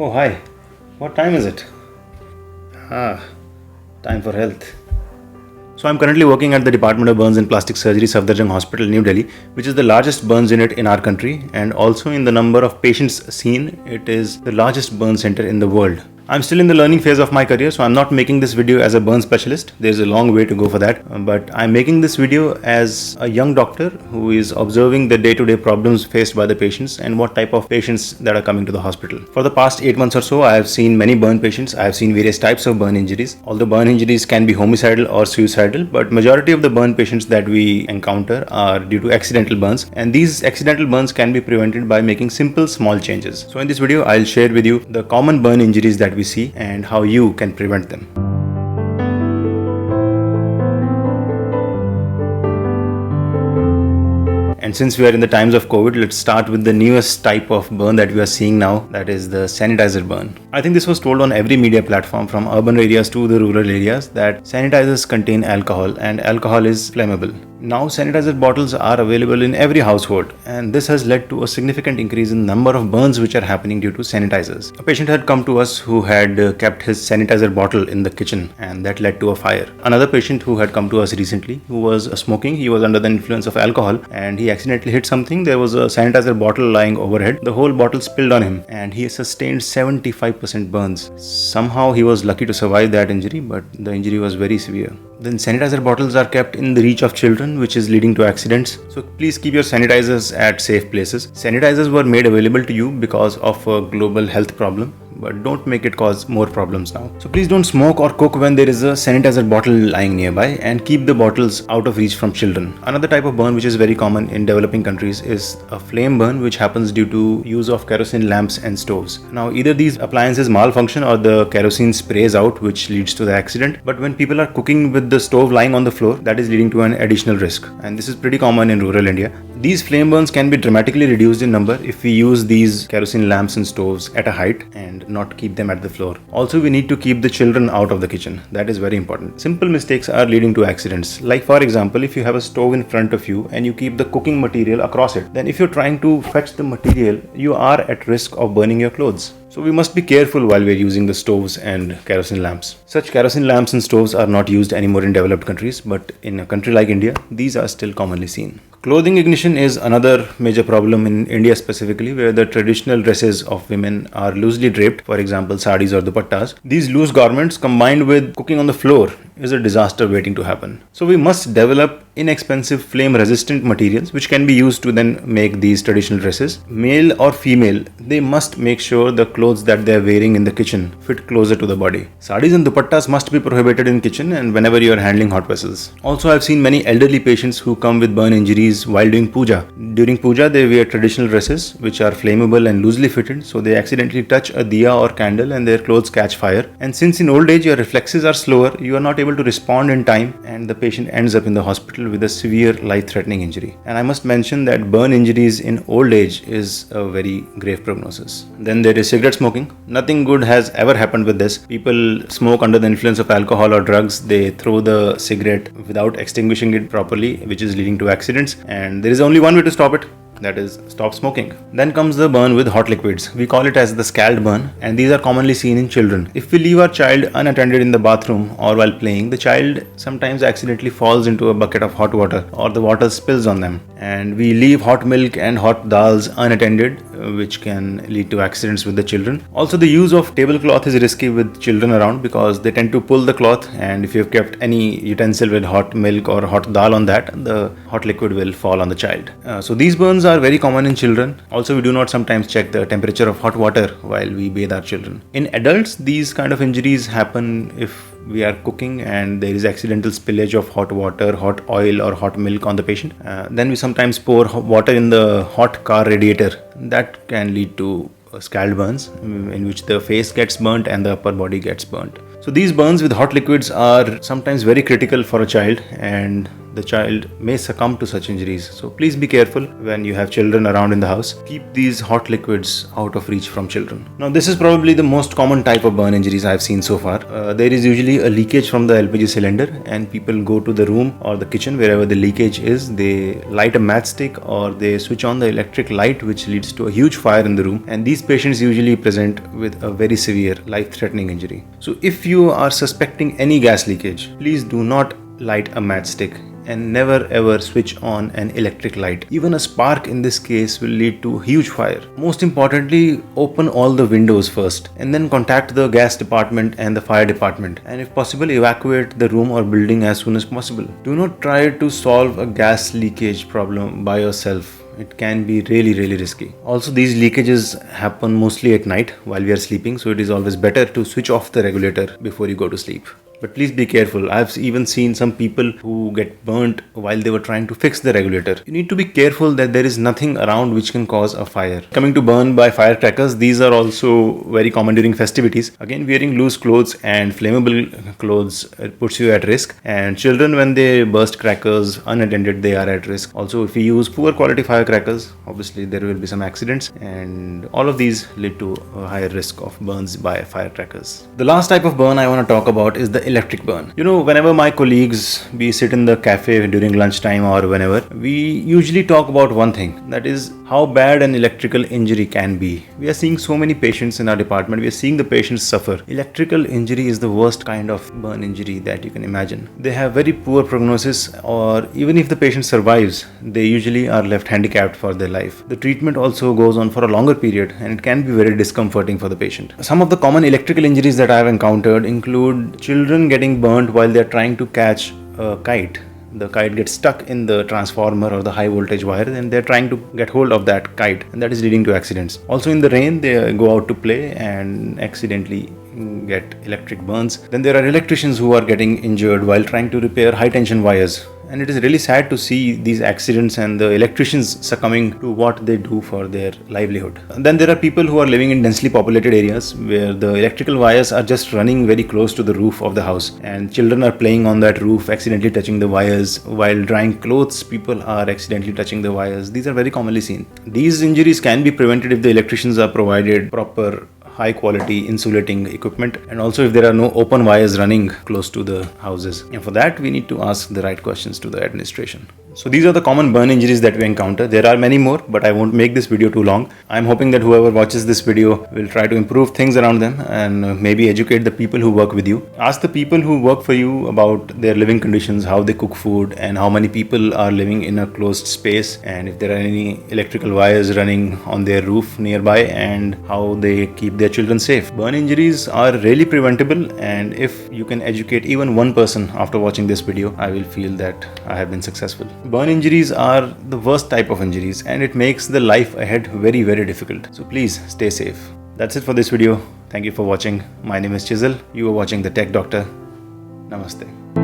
Oh, hi. What time is it? Ah, time for health. So, I'm currently working at the Department of Burns and Plastic Surgery, Safdarjung Hospital, New Delhi, which is the largest burns unit in our country, and also in the number of patients seen, it is the largest burn center in the world. I'm still in the learning phase of my career, so I'm not making this video as a burn specialist. There's a long way to go for that. But I'm making this video as a young doctor who is observing the day-to-day problems faced by the patients and what type of patients that are coming to the hospital. For the past 8 months or so, I have seen many burn patients. I have seen various types of burn injuries. Although burn injuries can be homicidal or suicidal, but majority of the burn patients that we encounter are due to accidental burns, and these accidental burns can be prevented by making simple small changes. So in this video, I'll share with you the common burn injuries that we see and how you can prevent them. And since we are in the times of COVID, let's start with the newest type of burn that we are seeing now, that is the sanitizer burn. I think this was told on every media platform from urban areas to the rural areas that sanitizers contain alcohol and alcohol is flammable. Now sanitizer bottles are available in every household, and this has led to a significant increase in number of burns which are happening due to sanitizers. A patient had come to us who had kept his sanitizer bottle in the kitchen, and that led to a fire. Another patient who had come to us recently who was smoking, he was under the influence of alcohol and he accidentally hit something. There was a sanitizer bottle lying overhead. The whole bottle spilled on him and he sustained 75% burns. Somehow he was lucky to survive that injury, but the injury was very severe. Then sanitizer bottles are kept in the reach of children, which is leading to accidents. So please keep your sanitizers at safe places. Sanitizers were made available to you because of a global health problem, but don't make it cause more problems now. So please don't smoke or cook when there is a sanitizer bottle lying nearby, and keep the bottles out of reach from children. Another type of burn which is very common in developing countries is a flame burn, which happens due to use of kerosene lamps and stoves. Now either these appliances malfunction or the kerosene sprays out, which leads to the accident. But when people are cooking with the stove lying on the floor, that is leading to an additional risk, and this is pretty common in rural India. These flame burns can be dramatically reduced in number if we use these kerosene lamps and stoves at a height and not keep them at the floor. Also, we need to keep the children out of the kitchen. That is very important. Simple mistakes are leading to accidents. Like for example, if you have a stove in front of you and you keep the cooking material across it, then if you're trying to fetch the material, you are at risk of burning your clothes. So we must be careful while we're using the stoves and kerosene lamps. Such kerosene lamps and stoves are not used anymore in developed countries, but in a country like India, these are still commonly seen. Clothing ignition is another major problem in India specifically, where the traditional dresses of women are loosely draped, for example saris or dupattas. These loose garments combined with cooking on the floor is a disaster waiting to happen. So we must develop inexpensive flame resistant materials which can be used to then make these traditional dresses. Male or female, they must make sure the clothes that they are wearing in the kitchen fit closer to the body. Saris and dupattas must be prohibited in kitchen and whenever you are handling hot vessels. Also, I've seen many elderly patients who come with burn injuries while doing puja. During puja, they wear traditional dresses which are flammable and loosely fitted, so they accidentally touch a diya or candle and their clothes catch fire. And since in old age your reflexes are slower, you are not able to respond in time and the patient ends up in the hospital with a severe life-threatening injury. And I must mention that burn injuries in old age is a very grave prognosis. Then there is cigarette smoking. Nothing good has ever happened with this. People smoke under the influence of alcohol or drugs. They throw the cigarette without extinguishing it properly, which is leading to accidents. And there is only one way to stop it. That is, stop smoking. Then comes the burn with hot liquids. We call it as the scald burn, and these are commonly seen in children. If we leave our child unattended in the bathroom or while playing, the child sometimes accidentally falls into a bucket of hot water or the water spills on them. And we leave hot milk and hot dals unattended, which can lead to accidents with the children. Also, the use of tablecloth is risky with children around because they tend to pull the cloth, and if you have kept any utensil with hot milk or hot dal on that, the hot liquid will fall on the child. So these burns are very common in children. Also, we do not sometimes check the temperature of hot water while we bathe our children. In adults, these kind of injuries happen if we are cooking and there is accidental spillage of hot water, hot oil or hot milk on the patient. Then we sometimes pour water in the hot car radiator. That can lead to scald burns in which the face gets burnt and the upper body gets burnt. So these burns with hot liquids are sometimes very critical for a child, and the child may succumb to such injuries. So please be careful when you have children around in the house. Keep these hot liquids out of reach from children. Now this is probably the most common type of burn injuries I've seen so far. There is usually a leakage from the LPG cylinder, and people go to the room or the kitchen, wherever the leakage is, they light a matchstick or they switch on the electric light, which leads to a huge fire in the room, and these patients usually present with a very severe life-threatening injury. So if you are suspecting any gas leakage, please do not light a matchstick and never ever switch on an electric light. Even a spark in this case will lead to huge fire. Most importantly, open all the windows first and then contact the gas department and the fire department, and if possible evacuate the room or building as soon as possible. Do not try to solve a gas leakage problem by yourself. It can be really risky. Also, these leakages happen mostly at night while we are sleeping, so it is always better to switch off the regulator before you go to sleep. But please be careful. I've even seen some people who get burnt while they were trying to fix the regulator. You need to be careful that there is nothing around which can cause a fire. Coming to burn by firecrackers, these are also very common during festivities. Again, wearing loose clothes and flammable clothes puts you at risk, and children, when they burst crackers unattended, they are at risk. Also, if you use poor quality firecrackers, obviously there will be some accidents, and all of these lead to a higher risk of burns by firecrackers. The last type of burn I want to talk about is the electric burn. You know, whenever my colleagues, we sit in the cafe during lunchtime or whenever, we usually talk about one thing, that is how bad an electrical injury can be. We are seeing so many patients in our department. We are seeing the patients suffer. Electrical injury is the worst kind of burn injury that you can imagine. They have very poor prognosis, or even if the patient survives, they usually are left handicapped for their life. The treatment also goes on for a longer period, and it can be very discomforting for the patient. Some of the common electrical injuries that I have encountered include children getting burnt while they are trying to catch a kite. The kite gets stuck in the transformer or the high voltage wire, and they're trying to get hold of that kite, and that is leading to accidents. Also in the rain, they go out to play and accidentally get electric burns. Then there are electricians who are getting injured while trying to repair high tension wires. And it is really sad to see these accidents and the electricians succumbing to what they do for their livelihood. And then there are people who are living in densely populated areas where the electrical wires are just running very close to the roof of the house, and children are playing on that roof, accidentally touching the wires. While drying clothes, people are accidentally touching the wires. These are very commonly seen. These injuries can be prevented if the electricians are provided proper high quality insulating equipment, and also if there are no open wires running close to the houses. And for that, we need to ask the right questions to the administration. So these are the common burn injuries that we encounter. There are many more, but I won't make this video too long. I'm hoping that whoever watches this video will try to improve things around them and maybe educate the people who work with you. Ask the people who work for you about their living conditions, how they cook food, and how many people are living in a closed space, and if there are any electrical wires running on their roof nearby, and how they keep their children safe. Burn injuries are really preventable, and if you can educate even one person after watching this video, I will feel that I have been successful. Burn injuries are the worst type of injuries, and it makes the life ahead very difficult. So please stay safe. That's it for this video. Thank you for watching. My name is Chisel. You are watching The Tech Doctor. Namaste.